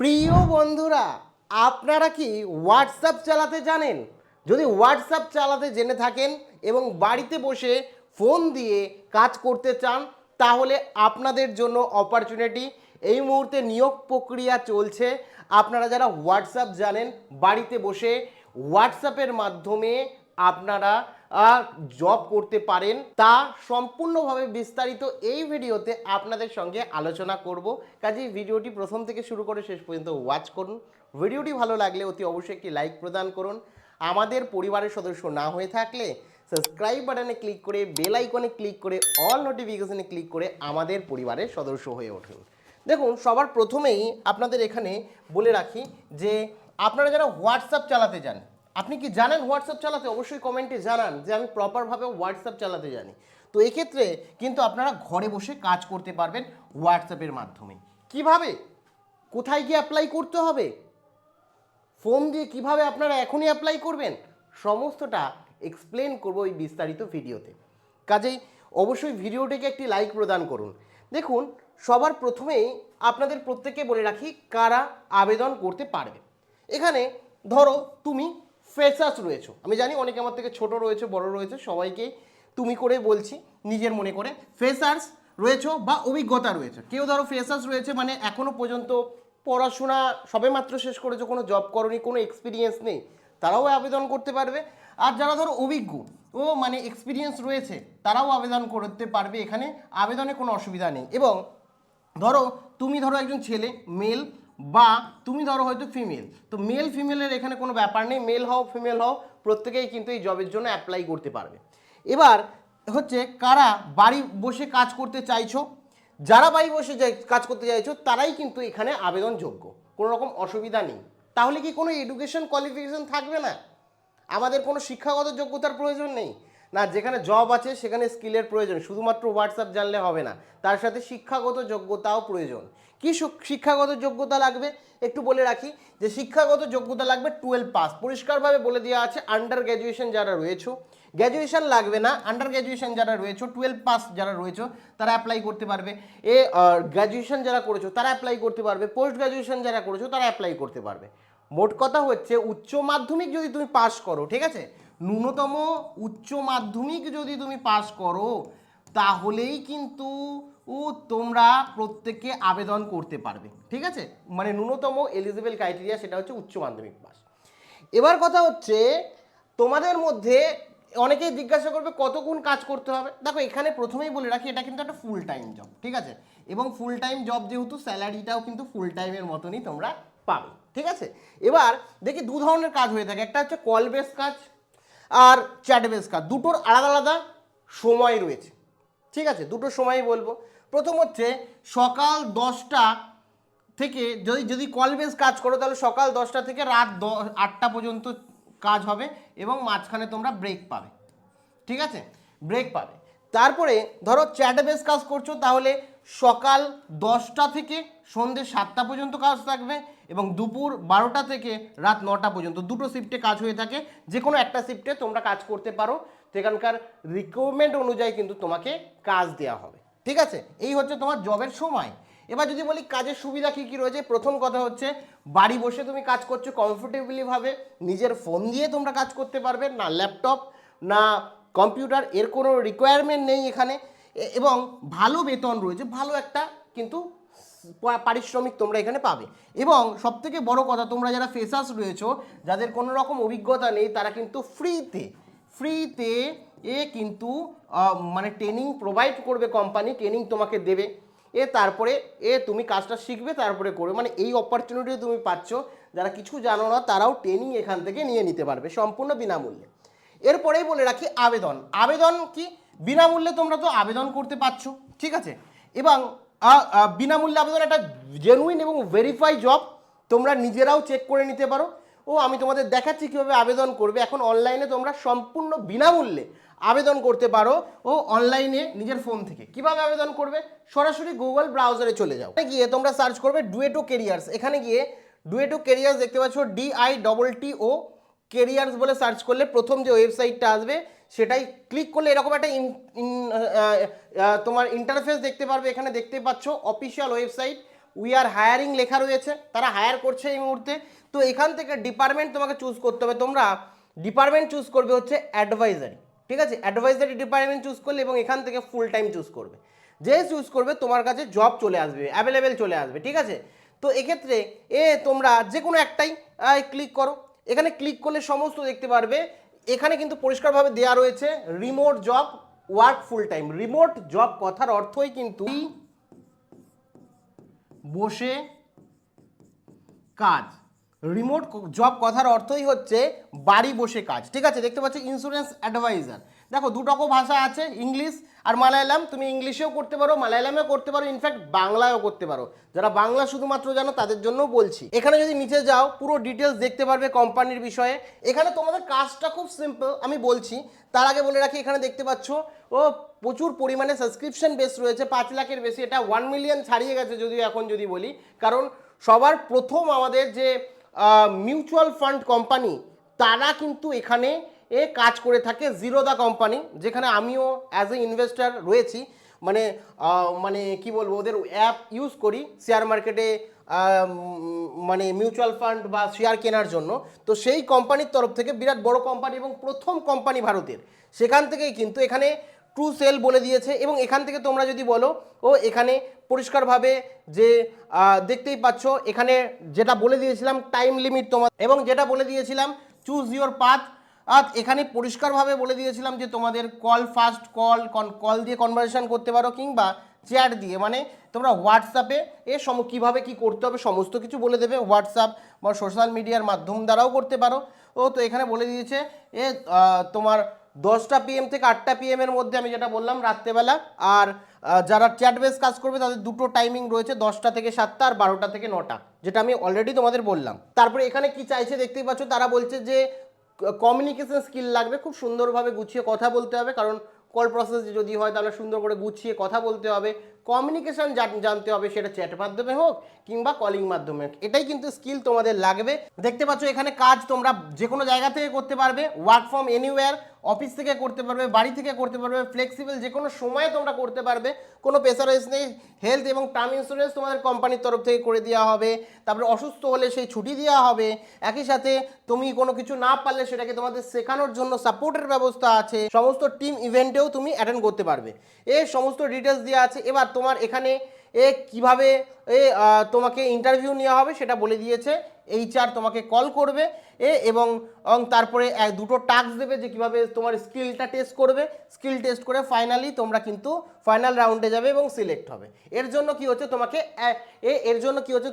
প্রিয় বন্ধুরা, আপনারা কি হোয়াটসঅ্যাপ চালাতে জানেন? যদি হোয়াটসঅ্যাপ চালাতে জেনে থাকেন এবং বাড়িতে বসে ফোন দিয়ে কাজ করতে চান, তাহলে আপনাদের জন্য অপরচুনিটি। এই মুহূর্তে নিয়োগ প্রক্রিয়া চলছে। আপনারা যারা হোয়াটসঅ্যাপ জানেন, বাড়িতে বসে হোয়াটসঅ্যাপের মাধ্যমে আপনারা জব করতে পারেন। তা সম্পূর্ণভাবে বিস্তারিত এই ভিডিওতে আপনাদের সঙ্গে আলোচনা করব। কাজেই ভিডিওটি প্রথম থেকে শুরু করে শেষ পর্যন্ত ওয়াচ করুন। ভিডিওটি ভালো লাগলে অতি অবশ্যই একটি লাইক প্রদান করুন। আমাদের পরিবারের সদস্য না হয়ে থাকলে সাবস্ক্রাইব বাটনে ক্লিক করে বেল আইকনে ক্লিক করে অল নোটিফিকেশনে ক্লিক করে আমাদের পরিবারের সদস্য হয়ে উঠুন। দেখুন, সবার প্রথমেই আপনাদের এখানে বলে রাখি যে আপনারা যারা হোয়াটসঅ্যাপ চালাতে জানেন, আপনি কি জানেন হোয়াটসঅ্যাপ চালাতে? অবশ্যই কমেন্টে জানান যে আমি প্রপারভাবে হোয়াটসঅ্যাপ চালাতে জানি। তো এক্ষেত্রে কিন্তু আপনারা ঘরে বসে কাজ করতে পারবেন হোয়াটসঅ্যাপের মাধ্যমে। কিভাবে, কোথায় গিয়ে অ্যাপ্লাই করতে হবে, ফোন দিয়ে কিভাবে আপনারা এখনই অ্যাপ্লাই করবেন, সমস্তটা এক্সপ্লেন করবো এই বিস্তারিত ভিডিওতে। কাজেই অবশ্যই ভিডিওটিকে একটি লাইক প্রদান করুন। দেখুন, সবার প্রথমেই আপনাদের প্রত্যেককে বলে রাখি কারা আবেদন করতে পারবে। এখানে ধরো তুমি ফ্রেশার্স রয়েছো, আমি জানি অনেকে আমার থেকে ছোট রয়েছে, বড় রয়েছে, সবাইকেই তুমি করে বলছি নিজের মনে করে। ফ্রেশার্স রয়েছো বা অভিজ্ঞতা রয়েছে, কেউ ধরো ফ্রেশার্স রয়েছে মানে এখনও পর্যন্ত পড়াশোনা সবেমাত্র শেষ করেছো, কোনো জব করনি, কোনো এক্সপিরিয়েন্স নেই, তারাও আবেদন করতে পারবে। আর যারা ধরো অভিজ্ঞ ও মানে এক্সপিরিয়েন্স রয়েছে, তারাও আবেদন করতে পারবে। এখানে আবেদনে কোনো অসুবিধা নেই। এবং ধরো তুমি ধরো একজন ছেলে মেল, বা তুমি ধরো হয়তো ফিমেল, তো মেল ফিমেলের এখানে কোনো ব্যাপার নেই, মেল হও ফিমেল হও প্রত্যেকেই কিন্তু এই জবের জন্য অ্যাপ্লাই করতে পারবে। এবার হচ্ছে কারা বাড়ি বসে কাজ করতে চাইছো, যারা বাড়ি বসে কাজ করতে চাইছো তারাই কিন্তু এখানে আবেদনযোগ্য, কোনো রকম অসুবিধা নেই। তাহলে কি কোনো এডুকেশন কোয়ালিফিকেশন থাকবে না? আমাদের কোনো শিক্ষাগত যোগ্যতার প্রয়োজন নেই না, যেখানে জব আছে সেখানে স্কিলের প্রয়োজন, শুধুমাত্র হোয়াটসঅ্যাপ জানলে হবে না, তার সাথে শিক্ষাগত যোগ্যতাও প্রয়োজন। কি শিক্ষাগত যোগ্যতা লাগবে একটু বলে রাখি, যে শিক্ষাগত যোগ্যতা লাগবে 12 পাস, পরিষ্কারভাবে বলে দেওয়া আছে। আন্ডার গ্র্যাজুয়েশন যারা রয়েছে, গ্র্যাজুয়েশন লাগবে না, আন্ডার গ্র্যাজুয়েশন যারা রয়েছে 12 পাস যারা রয়েছে তারা অ্যাপ্লাই করতে পারবে। গ্র্যাজুয়েশন যারা করেছো তারা অ্যাপ্লাই করতে পারবে, পোস্ট গ্র্যাজুয়েশন যারা করেছো তারা অ্যাপ্লাই করতে পারবে। মোট কথা হচ্ছে উচ্চ মাধ্যমিক যদি তুমি পাস করো, ঠিক আছে, ন্যূনতম উচ্চ মাধ্যমিক যদি তুমি পাস করো, তাহলেই কিন্তু তোমরা প্রত্যেকে আবেদন করতে পারবে। ঠিক আছে, মানে ন্যূনতম এলিজিবল ক্রাইটেরিয়া সেটা হচ্ছে উচ্চ মাধ্যমিক পাস। এবার কথা হচ্ছে তোমাদের মধ্যে অনেকেই জিজ্ঞাসা করবে কতক্ষণ কাজ করতে হবে। দেখো, এখানে প্রথমেই বলে রাখি এটা কিন্তু একটা ফুল টাইম জব, ঠিক আছে, এবং ফুল টাইম জব যেহেতু স্যালারিটাও কিন্তু ফুল টাইমের মতনই তোমরা পাবে। ঠিক আছে, এবার দেখি দু ধরনের কাজ হয়ে থাকে, একটা হচ্ছে কল বেস কাজ আর চ্যাট বেস কাজ, দুটোর আলাদা আলাদা সময় রয়েছে। ঠিক আছে, দুটো সময়ই বলবো। প্রথম হচ্ছে সকাল 10টা থেকে, যদি কল বেস কাজ করো তাহলে সকাল 10টা থেকে রাত 8টা পর্যন্ত কাজ হবে এবং মাঝখানে তোমরা ব্রেক পাবে। ঠিক আছে, ব্রেক পাবে। তারপরে ধরো চ্যাট বেস কাজ করছো, তাহলে সকাল 10টা থেকে সন্ধ্যে 7টা পর্যন্ত কাজ থাকবে এবং দুপুর 12টা থেকে রাত 9টা পর্যন্ত, দুটো শিফটে কাজ হয়ে থাকে। যে কোনো একটা শিফটে তোমরা কাজ করতে পারো, সেখানকার রিকোয়ারমেন্ট অনুযায়ী কিন্তু তোমাকে কাজ দেওয়া হবে। ঠিক আছে, এই হচ্ছে তোমার জবের সময়। এবার যদি বলি কাজের সুবিধা কী কী রয়েছে, প্রথম কথা হচ্ছে বাড়ি বসে তুমি কাজ করছো কমফোর্টেবলিভাবে, নিজের ফোন দিয়ে তোমরা কাজ করতে পারবে, না ল্যাপটপ না কম্পিউটার, এর কোনো রিকোয়ারমেন্ট নেই এখানে। এবং ভালো বেতন রয়েছে, ভালো একটা কিন্তু পারিশ্রমিক তোমরা এখানে পাবে। এবং সবথেকে বড় কথা, তোমরা যারা ফ্রেশার্স রয়েছো, যাদের কোনো রকম অভিজ্ঞতা নেই, তারা কিন্তু ফ্রিতে কিন্তু মানে ট্রেনিং প্রোভাইড করবে কোম্পানি, ট্রেনিং তোমাকে দেবে। তারপরে তুমি কাজটা শিখবে, তারপরে করবে, মানে এই অপরচুনিটি তুমি পাচ্ছ। যারা কিছু জানো না তারাও ট্রেনিং এখান থেকে নিয়ে নিতে পারবে সম্পূর্ণ বিনামূল্যে। এরপরেই বলে রাখি আবেদন কি বিনামূল্যে তোমরা তো আবেদন করতে পারছো। ঠিক আছে, এবং বিনামূল্যে আবেদন একটা জেনুইন এবং ভেরিফাই জব, তোমরা নিজেরাও চেক করে নিতে পারো। আমি তোমাদের দেখাচ্ছি কীভাবে আবেদন করবে। এখন অনলাইনে তোমরা সম্পূর্ণ বিনামূল্যে আবেদন করতে পারো অনলাইনে নিজের ফোন থেকে। কিভাবে আবেদন করবে, সরাসরি গুগল ব্রাউজারে চলে যাও, গিয়ে তোমরা সার্চ করবে ডুয়েটো কেরিয়ার্স। এখানে গিয়ে ডুয়েটো কেরিয়ার্স দেখতে পাচ্ছ, DITTO কেরিয়ার্স বলে সার্চ করলে প্রথম যে ওয়েবসাইটটা আসবে সেটাই ক্লিক করলে এরকম একটা তোমার ইন্টারফেস দেখতে পারবে। এখানে দেখতে পাচ্ছ official website, we are hiring লেখা রয়েছে, তারা হায়ার করছে এই মুহূর্তে। তো এখান থেকে ডিপার্টমেন্ট তোমাকে চুজ করতে হবে। তোমরা ডিপার্টমেন্ট চুজ করবে হচ্ছে অ্যাডভাইজারি, ঠিক আছে, অ্যাডভাইজারি ডিপার্টমেন্ট চুজ করলে এবং এখান থেকে ফুল টাইম চুজ করবে। যে চুজ করবে তোমার কাছে জব চলে আসবে, অ্যাভেলেবেল চলে আসবে, ঠিক আছে। তো এক্ষেত্রে তোমরা যে কোনো একটাই ক্লিক করো। এখানে ক্লিক করলে সমস্ত দেখতে পারবে। এখানে কিন্তু পরিষ্কারভাবে দেওয়া রয়েছে remote job work full time. Remote job কথার অর্থই কিন্তু বসে কাজ। রিমোট জব কথার অর্থই হচ্ছে বাড়ি বসে কাজ, ঠিক আছে। দেখতে পাচ্ছ ইন্স্যুরেন্স অ্যাডভাইজার, দেখো দুটো ভাষা আছে, ইংলিশ আর মালায়ালাম। তুমি ইংলিশেও করতে পারো, মালায়ালামেও করতে পারো, ইনফ্যাক্ট বাংলায়ও করতে পারো। যারা বাংলা শুধুমাত্র জানো তাদের জন্য বলছি। এখানে যদি নিচে যাও পুরো ডিটেলস দেখতে পারবে কোম্পানির বিষয়ে। এখানে তোমাদের কাজটা খুব সিম্পল, আমি বলছি। তার আগে বলে রাখি, এখানে দেখতে পাচ্ছ প্রচুর পরিমাণে সাবস্ক্রিপশন বেস রয়েছে, 5 লাখের বেশি। এটা 1 মিলিয়ন ছাড়িয়ে গেছে যদিও এখন যদি বলি, কারণ সবার প্রথম আমাদের যে মিউচুয়াল ফান্ড কোম্পানি তারা কিন্তু এখানে কাজ করে থাকে, জিরোদা কোম্পানি, যেখানে আমিও অ্যাজ এ ইনভেস্টার রয়েছি। মানে মানে কি বলবো, ওদের অ্যাপ ইউজ করি শেয়ার মার্কেটে, মানে মিউচুয়াল ফান্ড বা শেয়ার কেনার জন্য। তো সেই কোম্পানির তরফ থেকে, বিরাট বড় কোম্পানি এবং প্রথম কোম্পানি ভারতের, সেখান থেকেই কিন্তু এখানে ট্রু সেল বলে দিয়েছে। এবং এখান থেকে তোমরা যদি বলো এখানে পরিষ্কারভাবে যে দেখতেই পাচ্ছ, এখানে যেটা বলে দিয়েছিলাম টাইম লিমিট তোমার, এবং যেটা বলে দিয়েছিলাম চুজ ইওর পাথ। আর এখানে পরিষ্কারভাবে বলে দিয়েছিলাম যে তোমাদের কল, ফাস্ট কল দিয়ে কনভারসেশন করতে পারো, কিংবা চ্যাট দিয়ে, মানে তোমরা হোয়াটসঅ্যাপে কীভাবে কী করতে হবে সমস্ত কিছু বলে দেবে। হোয়াটসঅ্যাপ বা সোশ্যাল মিডিয়ার মাধ্যম দ্বারাও করতে পারো। তো এখানে বলে দিয়েছে তোমার 10টা PM থেকে 8টা PM এর মধ্যে, আমি যেটা বললাম রাত্রেবেলা। আর যারা চ্যাট বেস কাজ করবে তাদের দুটো টাইমিং রয়েছে, 10টা থেকে 7টা আর 12টা থেকে 9টা, যেটা আমি অলরেডি তোমাদের বললাম। তারপরে এখানে কি চাইছে দেখতেই পাচ্ছ, তারা বলছে যে কমিউনিকেশন স্কিল লাগবে, খুব সুন্দরভাবে গুছিয়ে কথা বলতে হবে, কারণ কল প্রসেস যদি হয় তাহলে সুন্দর করে গুছিয়ে কথা বলতে হবে। কমিউনিকেশন জানতে হবে, সেটা চ্যাট মাধ্যমে হোক কিংবা কলিং মাধ্যমে হোক, এটাই কিন্তু স্কিল তোমাদের লাগবে। দেখতে পাচ্ছ এখানে কাজ তোমরা যে কোনো জায়গা থেকে করতে পারবে, ওয়ার্ক ফ্রম এনিওয়্যার, অফিস থেকে করতে পারবে, বাড়ি থেকে করতে পারবে, ফ্লেক্সিবল, যে কোনো সময়ে তোমরা করতে পারবে, কোনো প্রেসারাইজ নেই। হেলথ এবং টার্ম ইন্স্যুরেন্স তোমাদের কোম্পানির তরফ থেকে করে দেওয়া হবে। তারপরে অসুস্থ হলে সেই ছুটি দেওয়া হবে। একই সাথে তুমি কোনো কিছু না পারলে সেটাকে তোমাদের শেখানোর জন্য সাপোর্টের ব্যবস্থা আছে। সমস্ত টিম ইভেন্টেও তুমি অ্যাটেন্ড করতে পারবে, এই সমস্ত ডিটেলস দেওয়া আছে। এবার তোমার এখানে কিভাবে তোমাকে ইন্টারভিউ নেওয়া হবে সেটা বলে দিয়েছে। HR তোমাকে কল করবে এবং তারপরে দুটো টাস্ক দেবে, যে কীভাবে তোমার স্কিলটা টেস্ট করবে। স্কিল টেস্ট করে ফাইনালি তোমরা কিন্তু ফাইনাল রাউন্ডে যাবে এবং সিলেক্ট হবে। এর জন্য কি হচ্ছে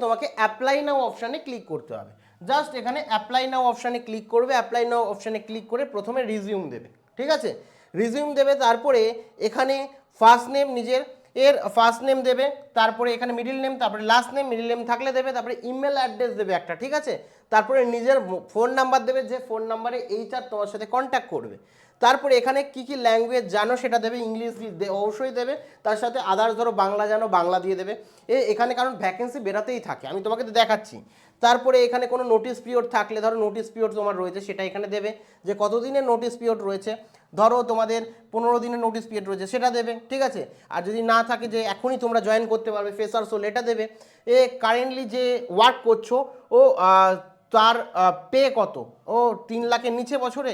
তোমাকে অ্যাপ্লাই নাও অপশানে ক্লিক করতে হবে। জাস্ট এখানে অ্যাপ্লাই নাও অপশানে ক্লিক করবে। অ্যাপ্লাই নাও অপশানে ক্লিক করে প্রথমে রিজিউম দেবে, ঠিক আছে, রিজিউম দেবে। তারপরে এখানে ফার্স্ট নেম, নিজের ফার্স্ট নেম দেবে, তারপরে এখানে মিডিল নেম, তারপরে লাস্ট নেম, মিডিল নেম থাকলে দেবে, তারপরে ইমেল অ্যাড্রেস দেবে একটা, ঠিক আছে। তারপরে নিজের ফোন নাম্বার দেবে, যে ফোন নাম্বারে HR তোমার সাথে কন্ট্যাক্ট করবে। তারপরে এখানে কি কি ল্যাঙ্গুয়েজ জানো সেটা দেবে, ইংলিশ অবশ্যই দেবে, তার সাথে আদার্স ধরো বাংলা জানো বাংলা দিয়ে দেবে। এখানে কারণ ভ্যাকেন্সি বেরাতেই থাকে, আমি তোমাকে তো দেখাচ্ছি। তারপরে এখানে কোনো নোটিস পিরিয়ড থাকলে, ধরো নোটিস পিরিয়ড তোমার রয়েছে সেটা এখানে দেবে, যে কতদিনের নোটিস পিরিয়ড রয়েছে। ধরো তোমাদের 15 দিনের নোটিস পিরিয়ড রয়েছে, সেটা দেবে, ঠিক আছে। আর যদি না থাকে যে এখনই তোমরা জয়েন করতে পারবে, ফ্রেশার্স হলে, এটা দেবে। কারেন্টলি যে ওয়ার্ক করছো তার পে কত, 3 লাখের নিচে বছরে,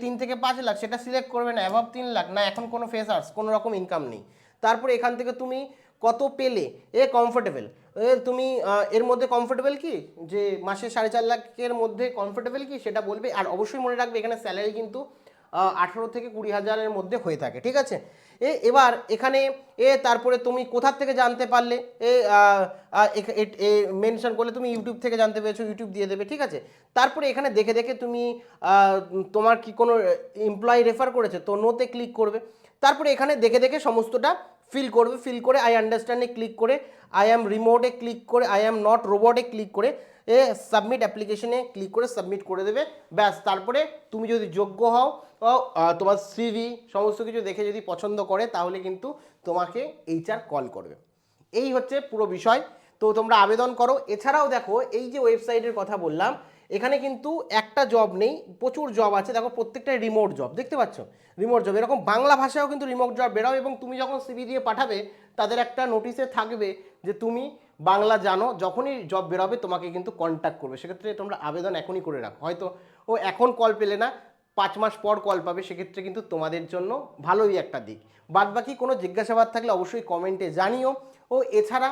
3 থেকে 5 লাখ, সেটা সিলেক্ট করবে না। অ্যাভাব 3 লাখ না, এখন কোনো ফ্রেশার্স কোনো রকম ইনকাম নেই। তারপরে এখান থেকে তুমি কত পেলে কমফোর্টেবল, তুমি এর মধ্যে কমফোর্টেবল কি, যে মাসে 4.5 লাখের মধ্যে কমফোর্টেবল কি সেটা বলবে। আর অবশ্যই মনে রাখবে এখানে স্যালারি কিন্তু 18 থেকে 20 হাজারের মধ্যে হয়ে থাকে, ঠিক আছে। এবার এখানে তারপরে তুমি কোথা থেকে জানতে পারলে মেনশন করলে তুমি ইউটিউব থেকে জানতে পেরেছো, ইউটিউব দিয়ে দেবে, ঠিক আছে। তারপরে এখানে দেখে দেখে তুমি তোমার কি কোনো এমপ্লয়ি রেফার করেছে তো নোতে ক্লিক করবে। তারপরে এখানে দেখে দেখে সমস্তটা ফিল করবে, ফিল করে আই আন্ডারস্ট্যান্ডে ক্লিক করে, আই অ্যাম রিমোটে ক্লিক করে, আই অ্যাম নট রোবটে ক্লিক করে সাবমিট অ্যাপ্লিকেশনে ক্লিক করে সাবমিট করে দেবে, ব্যাস। তারপরে তুমি যদি যোগ্য হও, তোমার CV সমস্ত কিছু দেখে যদি পছন্দ করে, তাহলে কিন্তু তোমাকে HR কল করবে। এই হচ্ছে পুরো বিষয়। তো তোমরা আবেদন করো। এছাড়াও দেখো, এই যে ওয়েবসাইটের কথা বললাম, এখানে কিন্তু একটা জব নেই, প্রচুর জব আছে। দেখো প্রত্যেকটা রিমোট জব, দেখতে পাচ্ছ রিমোট জব। এরকম বাংলা ভাষায়ও কিন্তু রিমোট জব বেরোয়, এবং তুমি যখন CV দিয়ে পাঠাবে তাদের একটা নোটিশে থাকবে যে তুমি বাংলা জানো, যখনই জব বেরোবে তোমাকে কিন্তু কন্ট্যাক্ট করবে, সেক্ষেত্রে তোমরা আবেদন এখনই করে রাখো। হয়তো ও এখন কল পেলে না, 5 মাস পর কল পাবে, সেক্ষেত্রে কিন্তু তোমাদের জন্য ভালোই একটা দিক। বাদবাকি কোনো জিজ্ঞাসাবাদ থাকলে অবশ্যই কমেন্টে জানিও। ও এছাড়া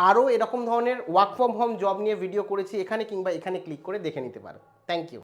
আরও এরকম ধরনের ওয়ার্ক ফ্রম হোম জব নিয়ে ভিডিও করেছি, এখানে কিংবা এখানে ক্লিক করে দেখে নিতে পারো। Thank you.